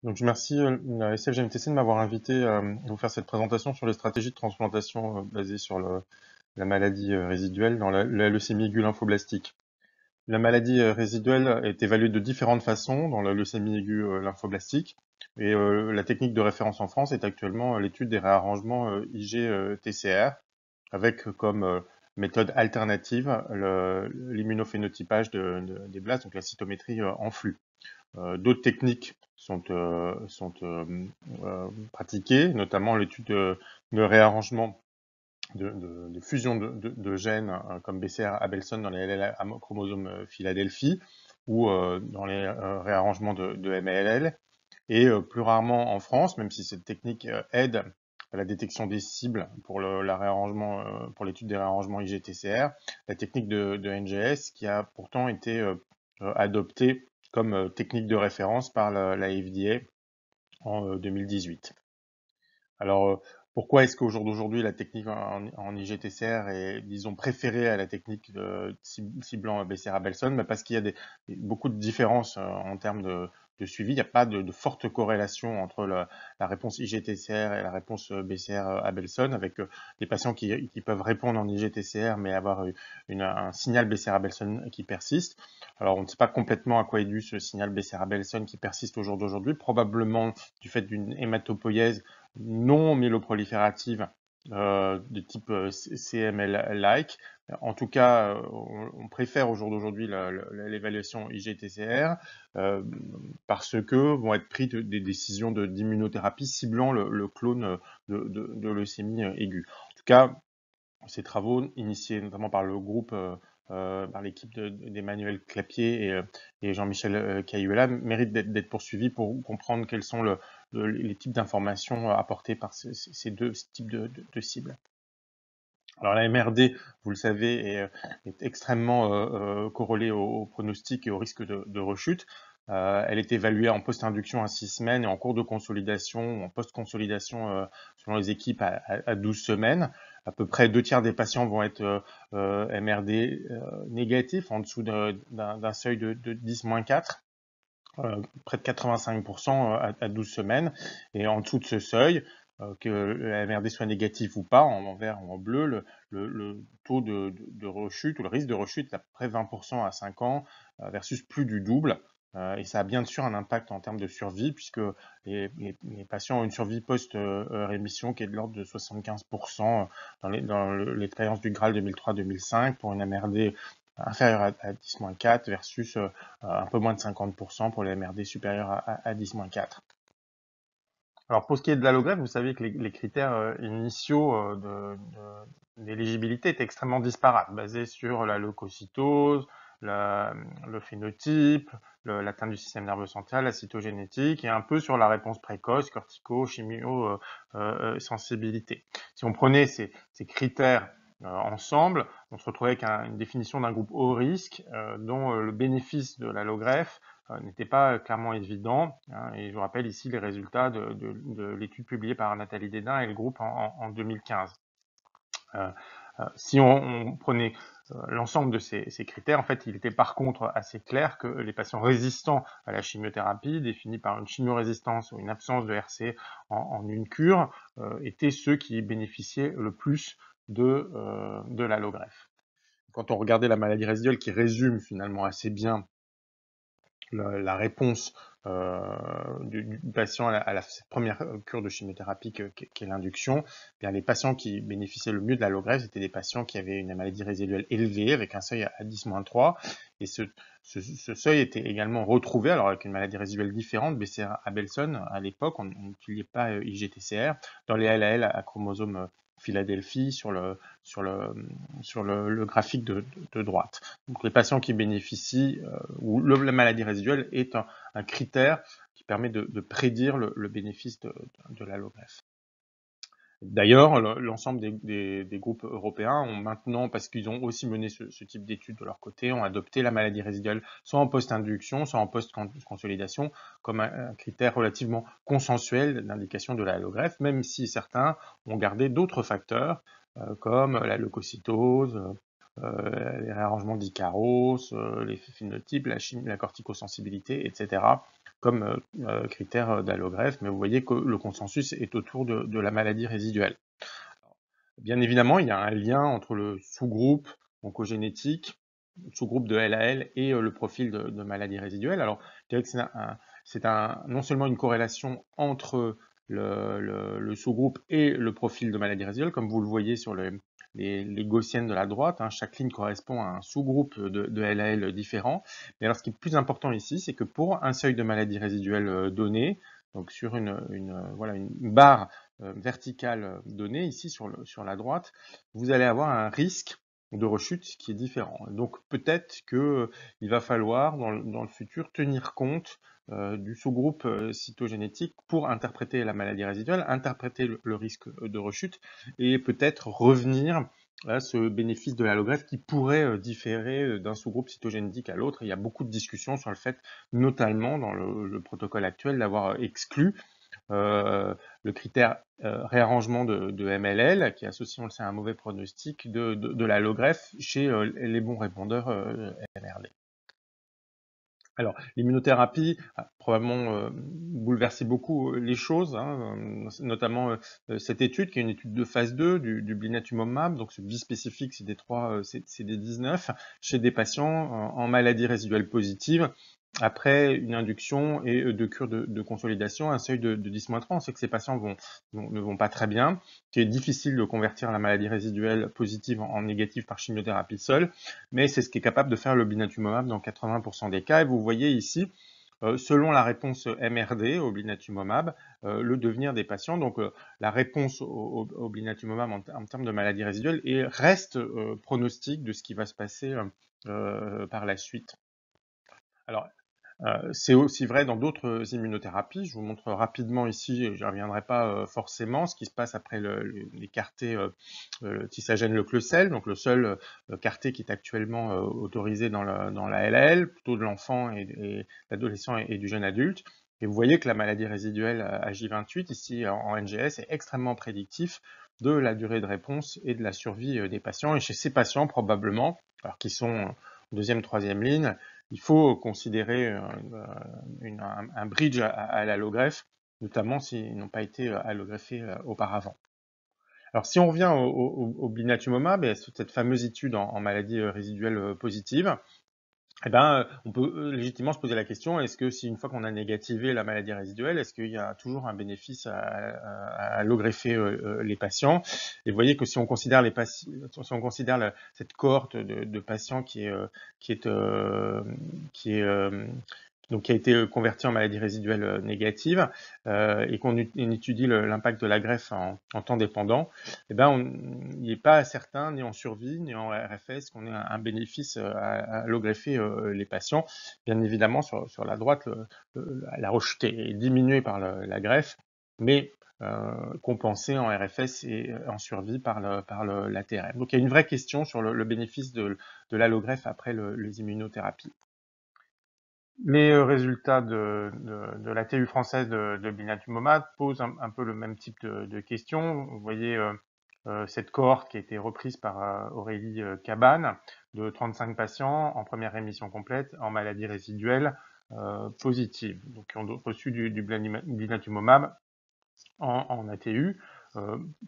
Donc, je remercie la SFGMTC de m'avoir invité à vous faire cette présentation sur les stratégies de transplantation basées sur la maladie résiduelle dans la leucémie aiguë lymphoblastique. La maladie résiduelle est évaluée de différentes façons dans la leucémie aiguë lymphoblastique. Et la technique de référence en France est actuellement l'étude des réarrangements IG-TCR, avec comme méthode alternative l'immunophénotypage des blastes, donc la cytométrie en flux. D'autres techniques sont pratiquées, notamment l'étude de réarrangement de fusion de gènes comme BCR Abelson dans les LL chromosomes Philadelphie ou dans les réarrangements de MLL. Et plus rarement en France, même si cette technique aide à la détection des cibles pour pour l'étude des réarrangements IGTCR, la technique de NGS qui a pourtant été adoptée comme technique de référence par la FDA en 2018. Alors, pourquoi est-ce qu'au jour d'aujourd'hui, la technique en IGTCR est, disons, préférée à la technique ciblant BCR-ABelson? Parce qu'il y a beaucoup de différences en termes de suivi. Il n'y a pas de forte corrélation entre la réponse IGTCR et la réponse BCR-ABelson, avec des patients qui peuvent répondre en IGTCR, mais avoir un signal BCR-ABelson qui persiste. Alors, on ne sait pas complètement à quoi est dû ce signal BCR-ABelson qui persiste au jour d'aujourd'hui, probablement du fait d'une hématopoïèse non myeloproliférative de type CML-like. En tout cas, on préfère au jour d'aujourd'hui l'évaluation IGTCR parce que vont être prises des décisions d'immunothérapie ciblant le clone de leucémie aiguë. En tout cas, ces travaux, initiés notamment par le groupe, par l'équipe d'Emmanuel Clapier et Jean-Michel Cayuela, méritent d'être poursuivis pour comprendre quels sont les types d'informations apportées par ces deux types de cibles. Alors la MRD, vous le savez, est extrêmement corrélée au pronostic et au risque de rechute. Elle est évaluée en post-induction à 6 semaines et en cours de consolidation ou en post-consolidation selon les équipes à 12 semaines. À peu près 2 tiers des patients vont être MRD négatifs, en dessous d'un seuil de 10-4. Près de 85% à 12 semaines. Et en dessous de ce seuil, que la MRD soit négatif ou pas, en vert ou en bleu, le taux de rechute ou le risque de rechute est à peu près 20% à 5 ans versus plus du double. Et ça a bien sûr un impact en termes de survie, puisque les patients ont une survie post-rémission qui est de l'ordre de 75% dans l'expérience du Graal 2003-2005 pour une MRD inférieure à 10-4 versus un peu moins de 50% pour les MRD supérieurs à 10-4. Alors pour ce qui est de l'allogramme, vous savez que les critères initiaux d'éligibilité étaient extrêmement disparates, basés sur la leucocytose, le phénotype, l'atteinte du système nerveux central, la cytogénétique, et un peu sur la réponse précoce, cortico, chimio, sensibilité. Si on prenait ces critères ensemble, on se retrouvait avec une définition d'un groupe haut risque dont le bénéfice de l'allogreffe n'était pas clairement évident. Hein, et je vous rappelle ici les résultats de l'étude publiée par Nathalie Dédain et le groupe en 2015. Si on prenait l'ensemble de ces critères, en fait, il était par contre assez clair que les patients résistants à la chimiothérapie, définis par une chimiorésistance ou une absence de RC en une cure, étaient ceux qui bénéficiaient le plus de l'allogreffe. Quand on regardait la maladie résiduelle, qui résume finalement assez bien la réponse du patient à la première cure de chimiothérapie qu'est l'induction, eh bien les patients qui bénéficiaient le mieux de l'allogreffe, c'était des patients qui avaient une maladie résiduelle élevée avec un seuil à 10-3. Et ce seuil était également retrouvé, alors avec une maladie résiduelle différente, BCR-ABelson à l'époque, on n'utilisait pas IGTCR, dans les LAL à chromosome Philadelphie sur le graphique de droite. Donc les patients qui bénéficient, ou la maladie résiduelle est un critère qui permet de prédire le bénéfice de l'allogreffe. D'ailleurs, l'ensemble des groupes européens ont maintenant, parce qu'ils ont aussi mené ce type d'études de leur côté, ont adopté la maladie résiduelle soit en post-induction, soit en post-consolidation, comme un critère relativement consensuel d'indication de l'allogreffe, même si certains ont gardé d'autres facteurs, comme la leucocytose, les réarrangements d'Icaros, les phénotypes, la corticosensibilité, etc., comme critères d'allogreffe. Mais vous voyez que le consensus est autour de la maladie résiduelle. Bien évidemment, il y a un lien entre le sous-groupe oncogénétique, sous-groupe de LAL et le profil de maladie résiduelle. Alors, je dirais que c'est non seulement une corrélation entre le sous-groupe et le profil de maladie résiduelle, comme vous le voyez sur les gaussiennes de la droite. Hein, chaque ligne correspond à un sous-groupe de LAL différent. Mais alors, ce qui est le plus important ici, c'est que pour un seuil de maladie résiduelle donné, donc sur voilà, une barre verticale donnée, ici sur la droite, vous allez avoir un risque de rechute qui est différent. Donc peut-être qu'il va falloir dans le futur tenir compte du sous-groupe cytogénétique pour interpréter la maladie résiduelle, interpréter le risque de rechute et peut-être revenir à ce bénéfice de l'allogreffe qui pourrait différer d'un sous-groupe cytogénétique à l'autre. Il y a beaucoup de discussions sur le fait, notamment dans le protocole actuel, d'avoir exclu le critère réarrangement de MLL, qui associe, on le sait, un mauvais pronostic de l'allogreffe chez les bons répondeurs MRD. Alors, l'immunothérapie a probablement bouleversé beaucoup les choses, hein, notamment cette étude, qui est une étude de phase 2 du blinatumomab, donc ce bispécifique CD19, chez des patients en maladie résiduelle positive, après une induction et de cure de consolidation, un seuil de 10-3. On sait que ces patients ne vont pas très bien, qu'il est difficile de convertir la maladie résiduelle positive en négative par chimiothérapie seule, mais c'est ce qui est capable de faire le blinatumomab dans 80% des cas. Et vous voyez ici, selon la réponse MRD au blinatumomab, le devenir des patients. Donc la réponse au blinatumomab en termes de maladie résiduelle reste pronostic de ce qui va se passer par la suite. Alors, c'est aussi vrai dans d'autres immunothérapies. Je vous montre rapidement ici, je n'y reviendrai pas forcément, ce qui se passe après les CAR-T Tisagène le Clecel, donc le seul CAR-T qui est actuellement autorisé dans la LAL, plutôt de l'enfant et l'adolescent et du jeune adulte. Et vous voyez que la maladie résiduelle à J28, ici en NGS, est extrêmement prédictif de la durée de réponse et de la survie des patients. Et chez ces patients, probablement, alors qui sont en deuxième, troisième ligne, il faut considérer un bridge à l'allogreffe, notamment s'ils n'ont pas été allogreffés auparavant. Alors si on revient au blinatumomab et à cette fameuse étude en maladie résiduelle positive, eh ben, on peut légitimement se poser la question, est-ce que si une fois qu'on a négativé la maladie résiduelle, est-ce qu'il y a toujours un bénéfice à allogreffer les patients? Et vous voyez que si on considère cette cohorte de patients donc qui a été converti en maladie résiduelle négative et qu'on étudie l'impact de la greffe en temps dépendant, eh ben il n'est pas certain, ni en survie, ni en RFS, qu'on ait un bénéfice à allogreffer les patients. Bien évidemment, sur la droite, la rechute est diminuée par la greffe, mais compensée en RFS et en survie par l'ATRM. Donc il y a une vraie question sur le bénéfice de l'allogreffe après les immunothérapies. Les résultats de la TU française de blinatumomab posent un peu le même type de questions. Vous voyez cette cohorte qui a été reprise par Aurélie Cabane de 35 patients en première rémission complète en maladie résiduelle positive, donc qui ont reçu du blinatumomab en ATU.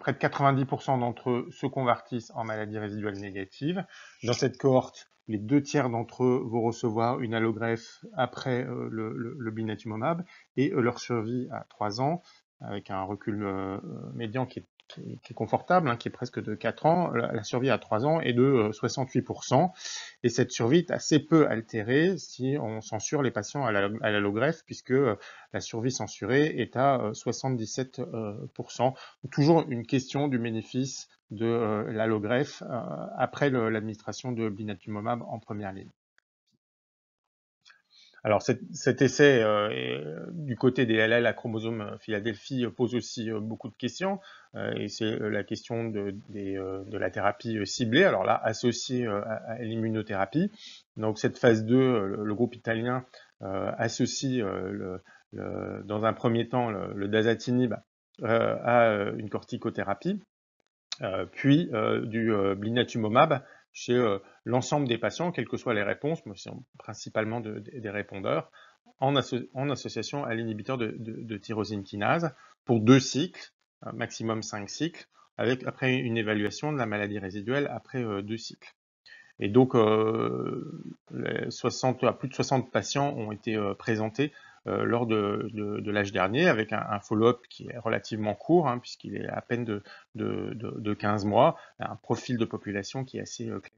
Près de 90% d'entre eux se convertissent en maladie résiduelle négative. Dans cette cohorte, les 2/3 d'entre eux vont recevoir une allogreffe après le blinatumomab et leur survie à 3 ans, avec un recul médian qui est confortable, hein, qui est presque de 4 ans, la survie à 3 ans est de 68%. Et cette survie est assez peu altérée si on censure les patients à l'allogreffe, puisque la survie censurée est à 77%. Toujours une question du bénéfice de l'allogreffe après l'administration de blinatumomab en première ligne. Alors cet essai du côté des LL à chromosome Philadelphie pose aussi beaucoup de questions et c'est la question de la thérapie ciblée, alors là associée à l'immunothérapie. Donc cette phase 2, le groupe italien associe dans un premier temps le dasatinib à une corticothérapie, puis du blinatumomab chez l'ensemble des patients, quelles que soient les réponses, mais c'est principalement des répondeurs, en association à l'inhibiteur de tyrosine kinase pour 2 cycles, maximum 5 cycles, après une évaluation de la maladie résiduelle après 2 cycles. Et donc, plus de 60 patients ont été présentés lors de l'âge dernier, avec un follow-up qui est relativement court, hein, puisqu'il est à peine de 15 mois, un profil de population qui est assez classique.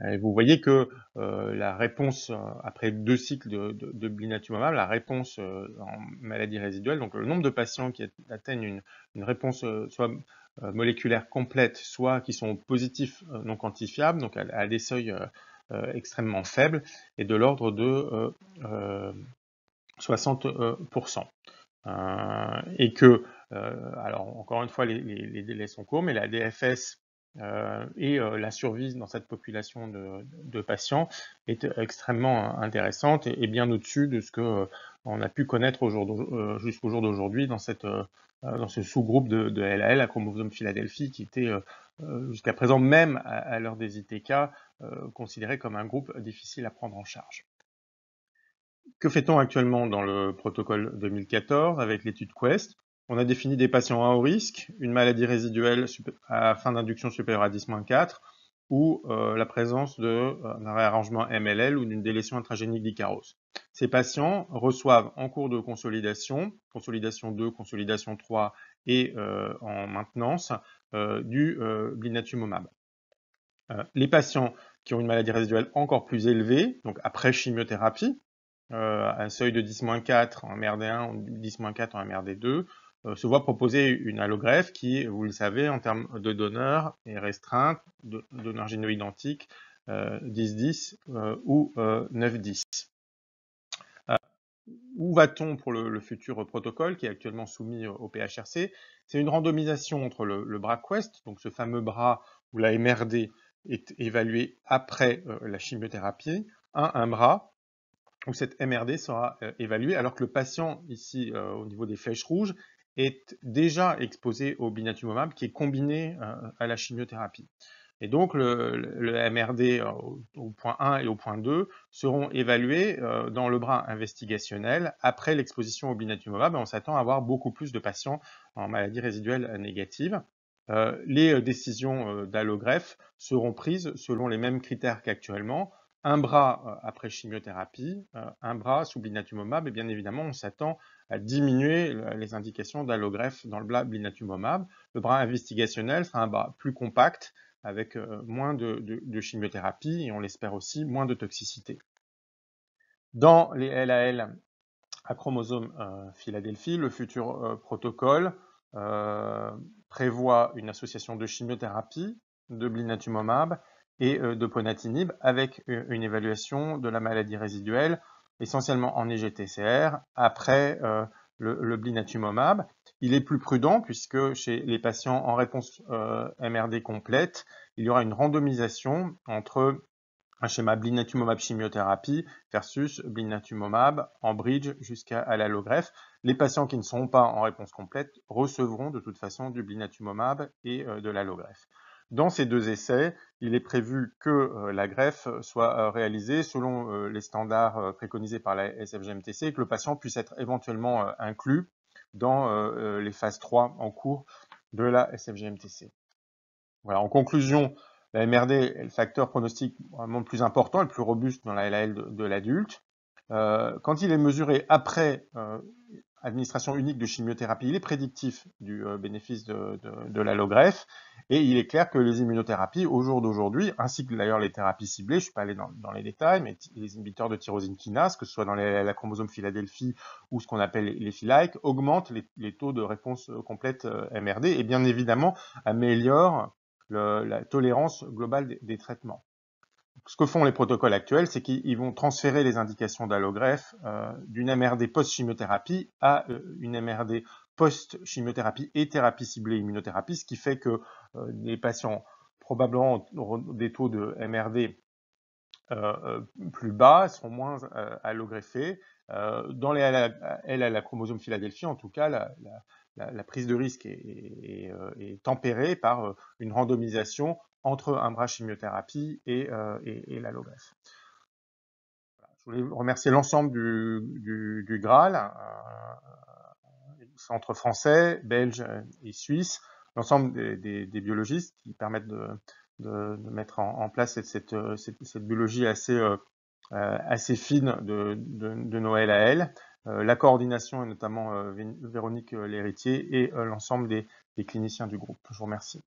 Et vous voyez que la réponse, après 2 cycles de blinatumomab, la réponse en maladie résiduelle, donc le nombre de patients qui atteignent une réponse soit moléculaire complète, soit qui sont positifs non quantifiables, donc à des seuils extrêmement faibles, est de l'ordre de 60%. Et que, alors encore une fois, les délais sont courts, mais la DFS et la survie dans cette population de patients est extrêmement intéressante et bien au-dessus de ce que on a pu connaître jusqu'au jour d'aujourd'hui dans ce sous-groupe de LAL, à chromosome Philadelphie, qui était jusqu'à présent, même à l'heure des ITK, considéré comme un groupe difficile à prendre en charge. Que fait-on actuellement dans le protocole 2014 avec l'étude QUEST? On a défini des patients à haut risque, une maladie résiduelle à fin d'induction supérieure à 10-4 ou la présence d'un réarrangement MLL ou d'une délétion intragénique d'Icaros. Ces patients reçoivent en cours de consolidation, consolidation 2, consolidation 3 et en maintenance, du blinatumomab. Les patients qui ont une maladie résiduelle encore plus élevée, donc après chimiothérapie, un seuil de 10-4 en MRD1 ou 10-4 en MRD2, se voit proposer une allogreffe qui, vous le savez, en termes de donneurs est restreinte, donneurs géno-identiques, 10-10 ou 9-10. Où va-t-on pour le futur protocole qui est actuellement soumis au PHRC? C'est une randomisation entre le bras QUEST, donc ce fameux bras où la MRD est évaluée après la chimiothérapie, un bras où cette MRD sera évaluée, alors que le patient, ici, au niveau des flèches rouges, est déjà exposé au blinatumomab qui est combiné à la chimiothérapie. Et donc, le MRD au point 1 et au point 2 seront évalués dans le bras investigationnel après l'exposition au blinatumomab. On s'attend à avoir beaucoup plus de patients en maladie résiduelle négative. Les décisions d'allogreffe seront prises selon les mêmes critères qu'actuellement. Un bras après chimiothérapie, un bras sous blinatumomab, et bien évidemment, on s'attend à diminuer les indications d'allogreffe dans le bras blinatumomab. Le bras investigationnel sera un bras plus compact, avec moins de chimiothérapie et on l'espère aussi moins de toxicité. Dans les LAL à chromosome Philadelphie, le futur protocole prévoit une association de chimiothérapie, de blinatumomab et de ponatinib avec une évaluation de la maladie résiduelle, essentiellement en EGTCR, après le blinatumomab. Il est plus prudent puisque chez les patients en réponse MRD complète, il y aura une randomisation entre un schéma blinatumomab chimiothérapie versus blinatumomab en bridge jusqu'à l'allogreffe. Les patients qui ne sont pas en réponse complète recevront de toute façon du blinatumomab et de l'allogreffe. Dans ces deux essais, il est prévu que la greffe soit réalisée selon les standards préconisés par la SFGMTC et que le patient puisse être éventuellement inclus dans les phases 3 en cours de la SFGMTC. Voilà, en conclusion, la MRD est le facteur pronostic vraiment le plus important et le plus robuste dans la LAL de l'adulte. Quand il est mesuré après administration unique de chimiothérapie, il est prédictif du bénéfice de l'allogreffe. Et il est clair que les immunothérapies, au jour d'aujourd'hui, ainsi que d'ailleurs les thérapies ciblées, je ne suis pas allé dans les détails, mais les inhibiteurs de tyrosine kinase, que ce soit dans la chromosome Philadelphie ou ce qu'on appelle les phi-like, augmentent les taux de réponse complète MRD et bien évidemment améliorent la tolérance globale des traitements. Ce que font les protocoles actuels, c'est qu'ils vont transférer les indications d'allogreffe d'une MRD post-chimiothérapie à une MRD post-chimiothérapie et thérapie ciblée immunothérapie, ce qui fait que les patients probablement auront des taux de MRD plus bas, seront moins allogreffés, Dans les LL chromosome Philadelphie, en tout cas, la prise de risque est tempérée par une randomisation entre un bras chimiothérapie et l'allogreffe. Je voulais remercier l'ensemble du Graal, centre français, belge et suisse, l'ensemble des biologistes qui permettent de mettre en place cette biologie assez fine de Noël à elle. La coordination, et notamment Véronique Lhéritier, et l'ensemble des cliniciens du groupe. Je vous remercie.